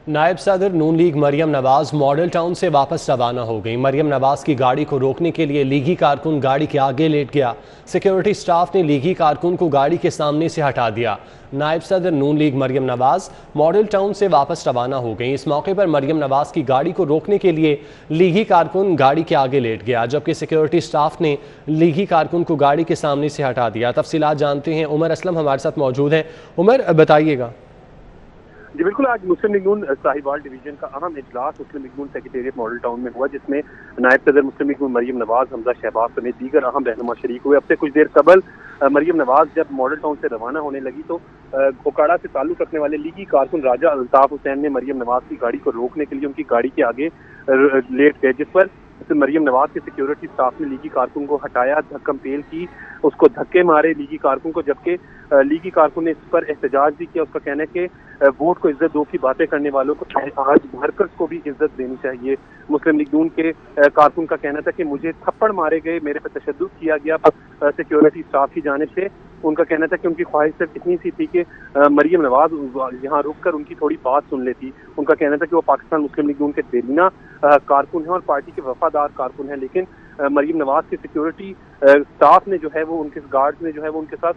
नायब सदर नून लीग मरियम नवाज मॉडल टाउन से वापस रवाना हो गई। मरियम नवाज की गाड़ी को रोकने के लिए लीगी कारकुन गाड़ी के आगे लेट गया। सिक्योरिटी स्टाफ ने लीगी कारकुन को गाड़ी के सामने से हटा दिया। नायब सदर नून लीग मरियम नवाज मॉडल टाउन से वापस रवाना हो गई। इस मौके पर मरियम नवाज की गाड़ी को रोकने के लिए लीगी कारकुन गाड़ी के आगे लेट गया, जबकि सिक्योरिटी स्टाफ ने लीगी कारकुन को गाड़ी के सामने से हटा दिया। तफसीलात जानते हैं, उमर असलम हमारे साथ मौजूद हैं। उमर, बताइएगा। जी बिल्कुल, आज मुस्लिम लीग नून साहिवाल डिवीजन का अहम इजलास मुस्लिम लीग नून सेक्रेटेरिएट मॉडल टाउन में हुआ, जिसमें नायब सदर मुस्लिम लीग नून मरियम नवाज, हमजा शहबाज समेत दीगर अहम रहनुमा शरीक हुए। अब से कुछ देर कबल मरियम नवाज जब मॉडल टाउन से रवाना होने लगी तो ओकाड़ा से ताल्लुक रखने वाले लीगी कारकुन राजा अल्ताफ हुसैन ने मरियम नवाज की गाड़ी को रोकने के लिए उनकी गाड़ी के आगे लेट गए, जिस पर मरियम नवाज के सिक्योरिटी स्टाफ ने लीगी कारकुन को हटाया, धक्कम पेल की, उसको धक्के मारे लीगी कारकुन को, जबकि लीगी कारकुन ने इस पर एहतजाज भी किया। उसका कहना है कि वोट को इज्जत दो की बातें करने वालों को आज वर्कर्स को भी इज्जत देनी चाहिए। मुस्लिम लीग नून के कारकुन का कहना था कि मुझे थप्पड़ मारे गए, मेरे पर तशद्दुद किया गया सिक्योरिटी स्टाफ की जानिब से। उनका कहना था कि उनकी ख्वाहिश सिर्फ इतनी सी थी कि मरियम नवाज यहाँ रुककर उनकी थोड़ी बात सुन लेती। उनका कहना था कि वो पाकिस्तान मुस्लिम लीग नून के देरीना कारकुन हैं और पार्टी के वफादार कारकुन हैं, लेकिन मरियम नवाज के सिक्योरिटी स्टाफ ने जो है वो उनके गार्ड्स ने जो है वो उनके साथ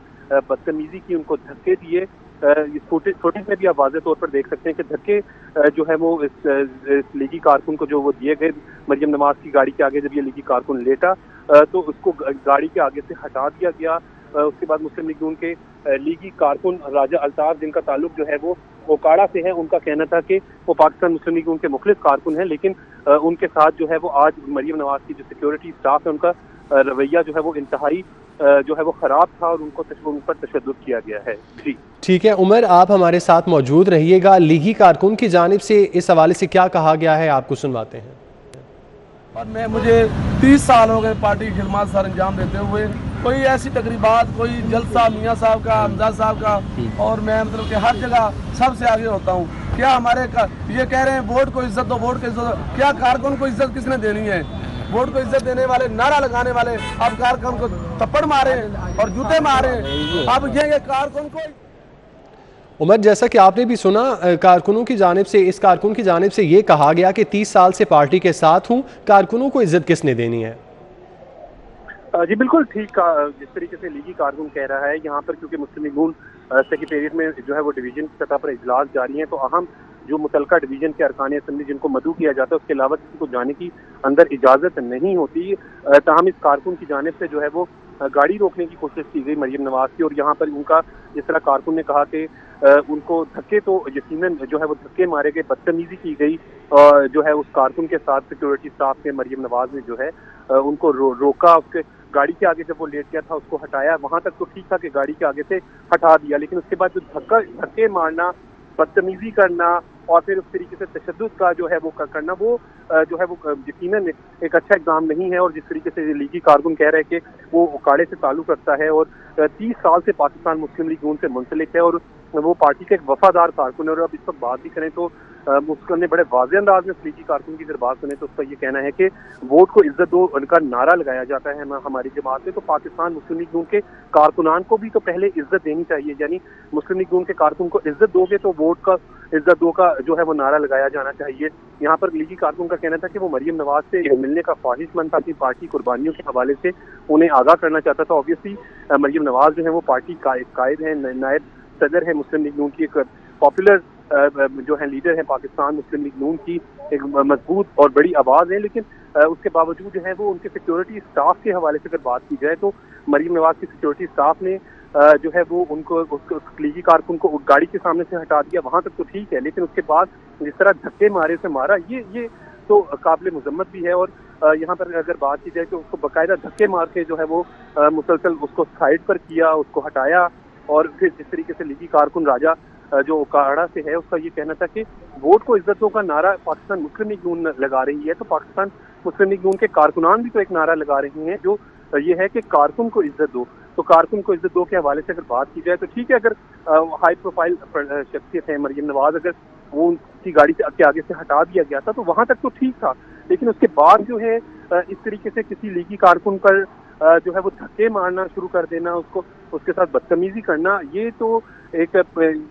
बदतमीजी की, उनको धक्के दिए। इस फुटेज में भी आप वाज़ेह तौर पर देख सकते हैं कि धक्के जो है वो इस लीगी कारकुन को जो वो दिए गए मरियम नवाज की गाड़ी के आगे। जब ये लीगी कारकुन लेटा तो उसको गाड़ी के आगे से हटा दिया गया। उसके बाद मुस्लिम लीग नून के लीगी कारकुन राजा अल्ताफ, जिनका ताल्लुक जो है वो ओकाड़ा से है, उनका कहना था कि वो पाकिस्तान मुस्लिम लीग नून के मुखलिस कारकुन हैं, लेकिन उनके साथ जो है वो आज मरियम नवाज की जो सिक्योरिटी स्टाफ है उनका रवैया जो है वो इंतहाई जो है वो खराब था और उन पर तशद्दुद किया गया है। जी ठीक है उमर, आप हमारे साथ मौजूद रहिएगा। लीगी कारकुन की जानिब से इस हवाले से क्या कहा गया है, आपको सुनवाते हैं। और मुझे 30 साल हो गए पार्टी की खिदमत सर अंजाम देते हुए। कोई ऐसी तकरीबात, कोई जलसा मियाँ साहब का, हमजा साहब का, और मैं मतलब कि हर जगह सबसे आगे होता हूँ। क्या हमारे ये कह रहे हैं वोट को इज्जत दो, वोट को इज्जत दो। क्या कारकुन को इज्जत किसने देनी है? वोट को इज्जत देने वाले, नारा लगाने वाले अब कारकुन को थप्पड़ मारे और जूते मारे। अब ये कारकुन को उमर, जैसा कि आपने भी सुना, कारकुनों की जानिब से, इस कारकुन की जानिब से ये कहा गया कि 30 साल से पार्टी के साथ हूँ, कारकुनों को इज्जत किसने देनी है? जी बिल्कुल ठीक, जिस तरीके से लीगी कारकुन कह रहा है यहाँ पर, क्योंकि मुस्लिम लीग नून सेक्रेटेरिएट में जो है वो डिवीजन की सतह पर इजलास जारी है, तो अहम जो मुतलका डिवीजन के अरकान असम्बली जिनको मदऊ किया जाता है उसके अलावा किसी को जाने की अंदर इजाजत नहीं होती। ताहम इस कारकुन की जानिब से जो है वो गाड़ी रोकने की कोशिश की गई मरियम नवाज की, और यहाँ पर उनका जिस तरह कारकुन ने कहा कि उनको धक्के तो यकीनन जो है वो धक्के मारे गए, बदतमीजी की गई जो है उस कारकुन के साथ सिक्योरिटी स्टाफ ने। मरियम नवाज ने जो है उनको रोका, उसके गाड़ी के आगे जब वो लेट गया था उसको हटाया। वहां तक तो ठीक था कि गाड़ी के आगे से हटा दिया, लेकिन उसके बाद जो धक्के मारना, बदतमीजी करना और फिर उस तरीके से तशद्दुद का जो है वो करना, वो जो है वो यकीनन एक अच्छा एग्जाम नहीं है। और जिस तरीके से लीगी कारकुन कह रहे हैं कि वो ओकाड़े से ताल्लुक रखता है और 30 साल से पाकिस्तान मुस्लिम लीग नून से मुंसलिक है और वो पार्टी का एक वफादार कारकुन है। और अब इस पर बात भी करें तो उसने बड़े वाज़े अंदाज में लीगी कारकुन की अगर बात सुने तो उसका ये कहना है कि वोट को इज्जत दो उनका नारा लगाया जाता है हमारी जमात में, तो पाकिस्तान मुस्लिम लीग नून के कारकुनान को भी तो पहले इज्जत देनी चाहिए। यानी मुस्लिम लीग नून के कारकुन को इज्जत दोगे तो वोट का इज्जत दो का जो है वो नारा लगाया जाना चाहिए। यहाँ पर लीगी कारकुन का कहना था कि वो मरियम नवाज से मिलने का ख्वाहिशमंद था, अपनी पार्टी कुर्बानियों के हवाले से उन्हें आगाह करना चाहता था। ऑब्वियसली मरियम नवाज जो है वो पार्टी कायद है, नायब सदर है मुस्लिम लीग नून की, एक पॉपुलर जो है लीडर है पाकिस्तान मुस्लिम लीग नून की, एक मजबूत और बड़ी आवाज़ है। लेकिन उसके बावजूद जो है वो उनके सिक्योरिटी स्टाफ के हवाले से अगर बात की जाए तो मरियम नवाज की सिक्योरिटी स्टाफ ने जो है वो उनको लीगी कारकुन को गाड़ी के सामने से हटा दिया। वहां तक तो ठीक है, लेकिन उसके बाद जिस तरह धक्के मारे से मारा, ये तो काबिल मुजम्मत भी है। और यहाँ पर अगर बात की जाए तो उसको बाकायदा धक्के मार के जो है वो मुसलसल उसको साइड पर किया, उसको हटाया। और फिर जिस तरीके से लीगी कारकुन राजा जो ओकाड़ा से है उसका ये कहना था कि वोट को इज्जत दो का नारा पाकिस्तान मुस्लिम लीग नून लगा रही है, तो पाकिस्तान मुस्लिम लीग नून के कारकुनान भी तो एक नारा लगा रही हैं जो ये है कि कारकुन को इज्जत दो। तो कारकुन को इज्जत दो के हवाले से अगर बात की जाए तो ठीक है, अगर हाई प्रोफाइल शख्सियत है मरियम नवाज, अगर वो उनकी गाड़ी के आगे से हटा दिया गया था तो वहां तक तो ठीक था, लेकिन उसके बाद जो है इस तरीके से किसी लीगी कारकुन पर जो है वो धक्के मारना शुरू कर देना, उसको उसके साथ बदतमीजी करना, ये तो एक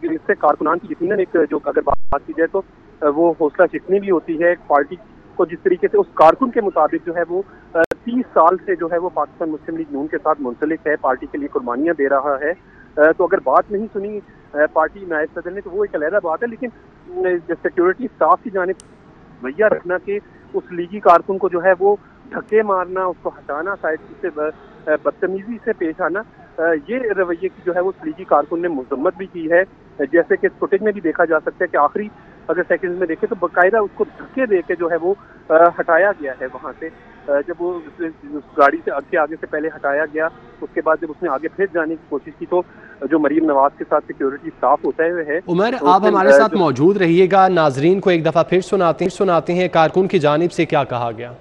इससे कारकुनान की यकीनन एक जो अगर बात की जाए तो वो हौसला शिकनी भी होती है पार्टी को। जिस तरीके से उस कारकुन के मुताबिक जो है वो 30 साल से जो है वो पाकिस्तान मुस्लिम लीग नून के साथ मुंसलिक है, पार्टी के लिए कुर्बानियां दे रहा है। तो अगर बात नहीं सुनी पार्टी नायब सदर ने तो वो एक अलग बात है, लेकिन सिक्योरिटी स्टाफ की जानिब भैया रखना कि उस लीगी कारकुन को जो है वो धक्के मारना, उसको हटाना, साइड से बदतमीजी से पेश आना, ये रवैये की जो है वो लीगी कारकुन ने मजम्मत भी की है। जैसे कि फुटेज में भी देखा जा सकता है कि आखिरी अगर सेकंड में देखें तो बाकायदा उसको धक्के दे के जो है वो हटाया गया है वहाँ से। जब वो उस गाड़ी से आगे से पहले हटाया गया, उसके बाद जब उसने आगे फिर जाने की कोशिश की तो जो मरीम नवाज के साथ सिक्योरिटी स्टाफ होता है उमर, आप हमारे साथ मौजूद रहिएगा। नाजरीन को एक दफ़ा फिर सुनाते हैं कारकुन की जानिब से क्या कहा गया।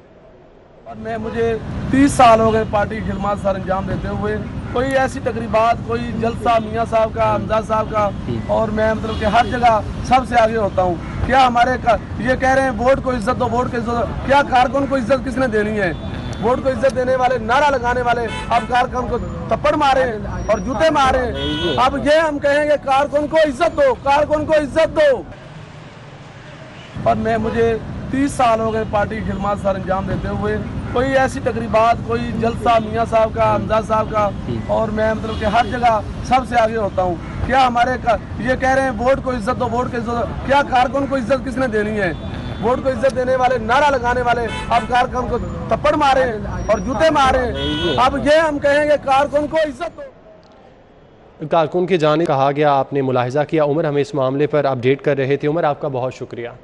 और मुझे 30 साल हो गए पार्टी की खिदमत सर अंजाम देते हुए। कोई ऐसी तकरीबात, कोई जलसा मियाँ साहब का, हमजा साहब का, और मैं मतलब कि हर जगह सबसे आगे होता हूँ। क्या हमारे ये कह रहे हैं वोट को इज्जत दो, वोट को इज्जत दो। क्या कारकुन को इज्जत किसने देनी है? वोट को इज्जत देने वाले, नारा लगाने वाले अब कारकुन को थप्पड़ मारे और जूते मारे। अब ये हम कहेंगे कारकुन को इज्जत दो, कारकुन को इज्जत दो। और मुझे 30 साल हो गए पार्टी की खिदमत सर अंजाम देते हुए। कोई ऐसी तकरीबात, कोई जलसा मियाँ साहब का, हमजा साहब का, और मैं मतलब कि हर जगह सबसे आगे होता हूँ। क्या हमारे ये कह रहे हैं वोट को इज्जत दो, वोट को इज्जत दो। क्या कारकुन को इज्जत किसने देनी है? वोट को इज्जत देने वाले, नारा लगाने वाले अब कारकुन को थप्पड़ मारे और जूते मारे। अब ये हम कहेंगे कारकुन को इज्जत दो। कारकुन की जानिब कहा गया, आपने मुलाहिजा किया। उमर हमें इस मामले पर अपडेट कर रहे थे। उमर, आपका बहुत शुक्रिया।